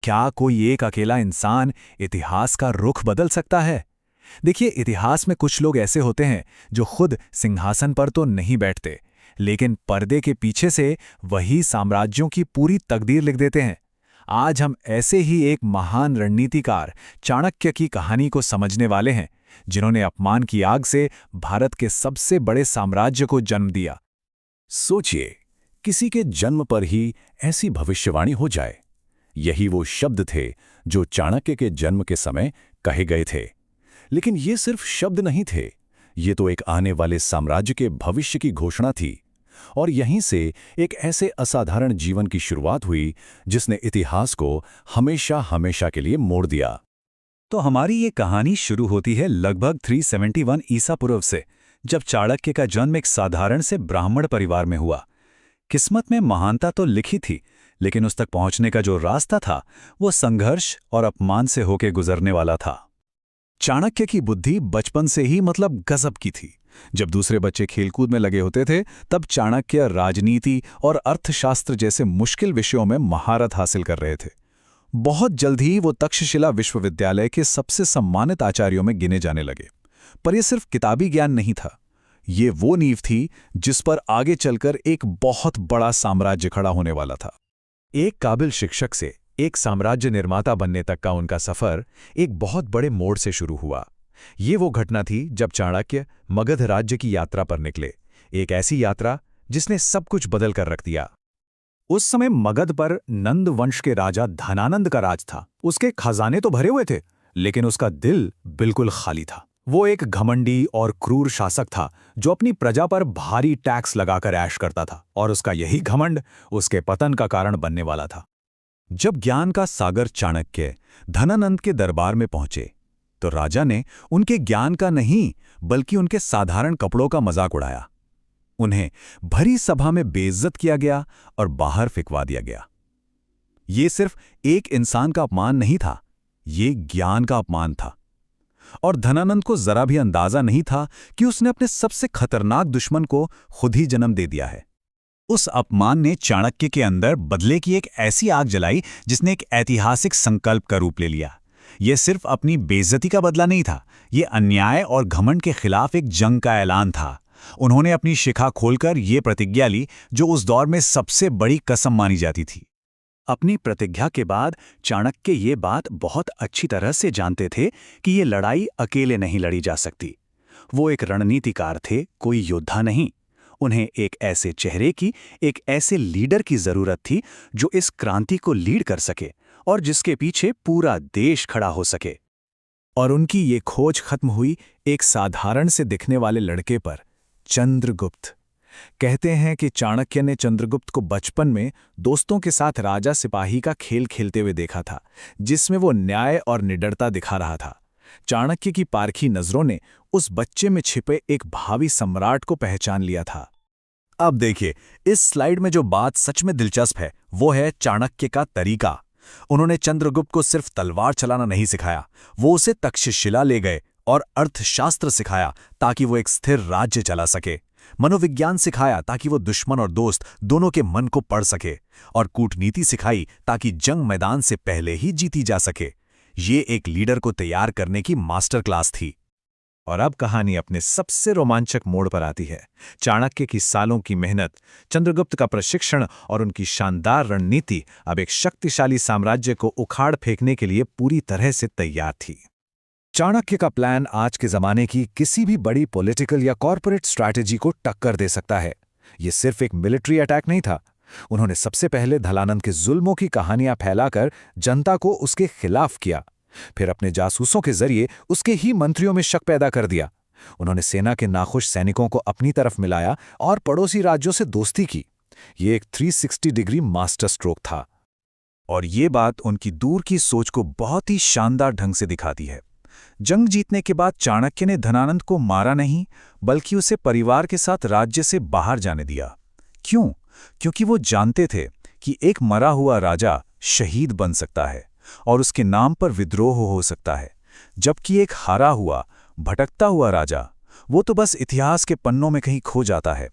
क्या कोई एक अकेला इंसान इतिहास का रुख बदल सकता है? देखिए, इतिहास में कुछ लोग ऐसे होते हैं जो खुद सिंहासन पर तो नहीं बैठते, लेकिन पर्दे के पीछे से वही साम्राज्यों की पूरी तकदीर लिख देते हैं। आज हम ऐसे ही एक महान रणनीतिकार चाणक्य की कहानी को समझने वाले हैं, जिन्होंने अपमान की आग से भारत के सबसे बड़े साम्राज्य को जन्म दिया। सोचिए, किसी के जन्म पर ही ऐसी भविष्यवाणी हो जाए। यही वो शब्द थे जो चाणक्य के जन्म के समय कहे गए थे। लेकिन ये सिर्फ शब्द नहीं थे, ये तो एक आने वाले साम्राज्य के भविष्य की घोषणा थी। और यहीं से एक ऐसे असाधारण जीवन की शुरुआत हुई जिसने इतिहास को हमेशा हमेशा के लिए मोड़ दिया। तो हमारी ये कहानी शुरू होती है लगभग 371 ईसा पूर्व से, जब चाणक्य का जन्म एक साधारण से ब्राह्मण परिवार में हुआ। किस्मत में महानता तो लिखी थी, लेकिन उस तक पहुंचने का जो रास्ता था वो संघर्ष और अपमान से होकर गुजरने वाला था। चाणक्य की बुद्धि बचपन से ही गजब की थी। जब दूसरे बच्चे खेलकूद में लगे होते थे, तब चाणक्य राजनीति और अर्थशास्त्र जैसे मुश्किल विषयों में महारत हासिल कर रहे थे। बहुत जल्द ही वो तक्षशिला विश्वविद्यालय के सबसे सम्मानित आचार्यों में गिने जाने लगे। पर यह सिर्फ किताबी ज्ञान नहीं था, ये वो नींव थी जिस पर आगे चलकर एक बहुत बड़ा साम्राज्य खड़ा होने वाला था। एक काबिल शिक्षक से एक साम्राज्य निर्माता बनने तक का उनका सफर एक बहुत बड़े मोड़ से शुरू हुआ। ये वो घटना थी जब चाणक्य मगध राज्य की यात्रा पर निकले, एक ऐसी यात्रा जिसने सब कुछ बदल कर रख दिया। उस समय मगध पर नंद वंश के राजा धनानंद का राज था। उसके खजाने तो भरे हुए थे, लेकिन उसका दिल बिल्कुल खाली था। वो एक घमंडी और क्रूर शासक था जो अपनी प्रजा पर भारी टैक्स लगाकर ऐश करता था, और उसका यही घमंड उसके पतन का कारण बनने वाला था। जब ज्ञान का सागर चाणक्य धनानंद के दरबार में पहुंचे, तो राजा ने उनके ज्ञान का नहीं बल्कि उनके साधारण कपड़ों का मजाक उड़ाया। उन्हें भरी सभा में बेइज्जत किया गया और बाहर फिकवा दिया गया। ये सिर्फ एक इंसान का अपमान नहीं था, ये ज्ञान का अपमान था। और धनानंद को जरा भी अंदाजा नहीं था कि उसने अपने सबसे खतरनाक दुश्मन को खुद ही जन्म दे दिया है। उस अपमान ने चाणक्य के अंदर बदले की एक ऐसी आग जलाई जिसने एक ऐतिहासिक संकल्प का रूप ले लिया। यह सिर्फ अपनी बेइज्जती का बदला नहीं था, यह अन्याय और घमंड के खिलाफ एक जंग का ऐलान था। उन्होंने अपनी शिखा खोलकर यह प्रतिज्ञा ली जो उस दौर में सबसे बड़ी कसम मानी जाती थी। अपनी प्रतिज्ञा के बाद चाणक्य ये बात बहुत अच्छी तरह से जानते थे कि ये लड़ाई अकेले नहीं लड़ी जा सकती। वो एक रणनीतिकार थे, कोई योद्धा नहीं। उन्हें एक ऐसे चेहरे की, एक ऐसे लीडर की जरूरत थी जो इस क्रांति को लीड कर सके और जिसके पीछे पूरा देश खड़ा हो सके। और उनकी ये खोज खत्म हुई एक साधारण से दिखने वाले लड़के पर, चंद्रगुप्त। कहते हैं कि चाणक्य ने चंद्रगुप्त को बचपन में दोस्तों के साथ राजा सिपाही का खेल खेलते हुए देखा था, जिसमें वो न्याय और निडरता दिखा रहा था। चाणक्य की पारखी नजरों ने उस बच्चे में छिपे एक भावी सम्राट को पहचान लिया था। अब देखिए, इस स्लाइड में जो बात सच में दिलचस्प है वो है चाणक्य का तरीका। उन्होंने चंद्रगुप्त को सिर्फ तलवार चलाना नहीं सिखाया, वो उसे तक्षशिला ले गए और अर्थशास्त्र सिखाया ताकि वो एक स्थिर राज्य चला सके, मनोविज्ञान सिखाया ताकि वो दुश्मन और दोस्त दोनों के मन को पढ़ सके, और कूटनीति सिखाई ताकि जंग मैदान से पहले ही जीती जा सके। ये एक लीडर को तैयार करने की मास्टर क्लास थी। और अब कहानी अपने सबसे रोमांचक मोड़ पर आती है। चाणक्य की सालों की मेहनत, चंद्रगुप्त का प्रशिक्षण और उनकी शानदार रणनीति अब एक शक्तिशाली साम्राज्य को उखाड़ फेंकने के लिए पूरी तरह से तैयार थी। चाणक्य का प्लान आज के जमाने की किसी भी बड़ी पॉलिटिकल या कॉर्पोरेट स्ट्रैटेजी को टक्कर दे सकता है। ये सिर्फ एक मिलिट्री अटैक नहीं था। उन्होंने सबसे पहले धनानंद के जुल्मों की कहानियां फैलाकर जनता को उसके खिलाफ किया। फिर अपने जासूसों के जरिए उसके ही मंत्रियों में शक पैदा कर दिया। उन्होंने सेना के नाखुश सैनिकों को अपनी तरफ मिलाया और पड़ोसी राज्यों से दोस्ती की। ये एक 360 डिग्री मास्टर स्ट्रोक था। और ये बात उनकी दूर की सोच को बहुत ही शानदार ढंग से दिखाती है। जंग जीतने के बाद चाणक्य ने धनानंद को मारा नहीं, बल्कि उसे परिवार के साथ राज्य से बाहर जाने दिया। क्यों? क्योंकि वो जानते थे कि एक मरा हुआ राजा शहीद बन सकता है और उसके नाम पर विद्रोह हो सकता है, जबकि एक हारा हुआ, भटकता हुआ राजा, वो तो बस इतिहास के पन्नों में कहीं खो जाता है।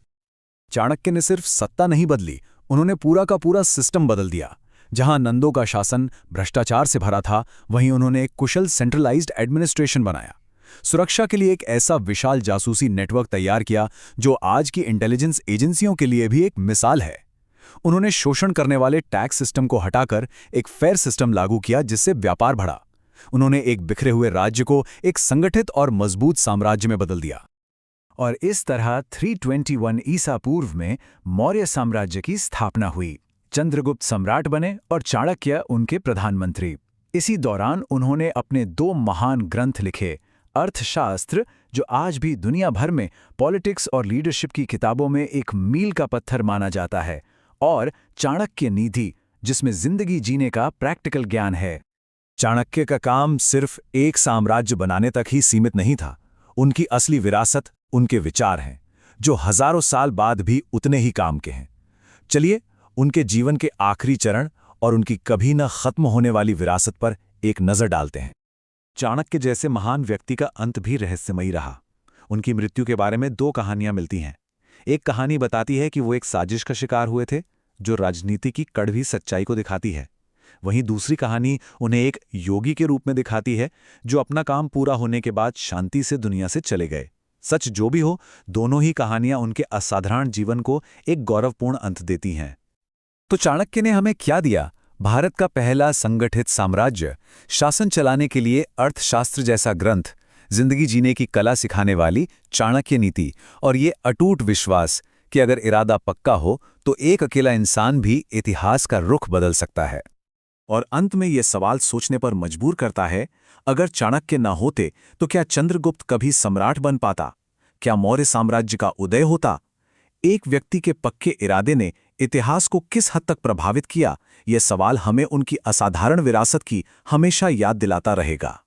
चाणक्य ने सिर्फ सत्ता नहीं बदली, उन्होंने पूरा का पूरा सिस्टम बदल दिया। जहां नंदों का शासन भ्रष्टाचार से भरा था, वहीं उन्होंने एक कुशल सेंट्रलाइज्ड एडमिनिस्ट्रेशन बनाया। सुरक्षा के लिए एक ऐसा विशाल जासूसी नेटवर्क तैयार किया जो आज की इंटेलिजेंस एजेंसियों के लिए भी एक मिसाल है। उन्होंने शोषण करने वाले टैक्स सिस्टम को हटाकर एक फेयर सिस्टम लागू किया, जिससे व्यापार बढ़ा। उन्होंने एक बिखरे हुए राज्य को एक संगठित और मजबूत साम्राज्य में बदल दिया। और इस तरह 321 ईसा पूर्व में मौर्य साम्राज्य की स्थापना हुई। चंद्रगुप्त सम्राट बने और चाणक्य उनके प्रधानमंत्री। इसी दौरान उन्होंने अपने 2 महान ग्रंथ लिखे, अर्थशास्त्र, जो आज भी दुनिया भर में पॉलिटिक्स और लीडरशिप की किताबों में एक मील का पत्थर माना जाता है, और चाणक्य नीति, जिसमें जिंदगी जीने का प्रैक्टिकल ज्ञान है। चाणक्य का काम सिर्फ एक साम्राज्य बनाने तक ही सीमित नहीं था। उनकी असली विरासत उनके विचार हैं, जो हजारों साल बाद भी उतने ही काम के हैं। चलिए उनके जीवन के आखिरी चरण और उनकी कभी न खत्म होने वाली विरासत पर एक नजर डालते हैं। चाणक्य जैसे महान व्यक्ति का अंत भी रहस्यमयी रहा। उनकी मृत्यु के बारे में 2 कहानियां मिलती हैं। एक कहानी बताती है कि वो एक साजिश का शिकार हुए थे, जो राजनीति की कड़वी सच्चाई को दिखाती है। वहीं दूसरी कहानी उन्हें एक योगी के रूप में दिखाती है, जो अपना काम पूरा होने के बाद शांति से दुनिया से चले गए। सच जो भी हो, दोनों ही कहानियां उनके असाधारण जीवन को एक गौरवपूर्ण अंत देती हैं। तो चाणक्य ने हमें क्या दिया? भारत का पहला संगठित साम्राज्य, शासन चलाने के लिए अर्थशास्त्र जैसा ग्रंथ, जिंदगी जीने की कला सिखाने वाली चाणक्य नीति, और ये अटूट विश्वास कि अगर इरादा पक्का हो तो एक अकेला इंसान भी इतिहास का रुख बदल सकता है। और अंत में ये सवाल सोचने पर मजबूर करता है, अगर चाणक्य न होते तो क्या चंद्रगुप्त कभी सम्राट बन पाता? क्या मौर्य साम्राज्य का उदय होता? एक व्यक्ति के पक्के इरादे ने इतिहास को किस हद तक प्रभावित किया, यह सवाल हमें उनकी असाधारण विरासत की हमेशा याद दिलाता रहेगा।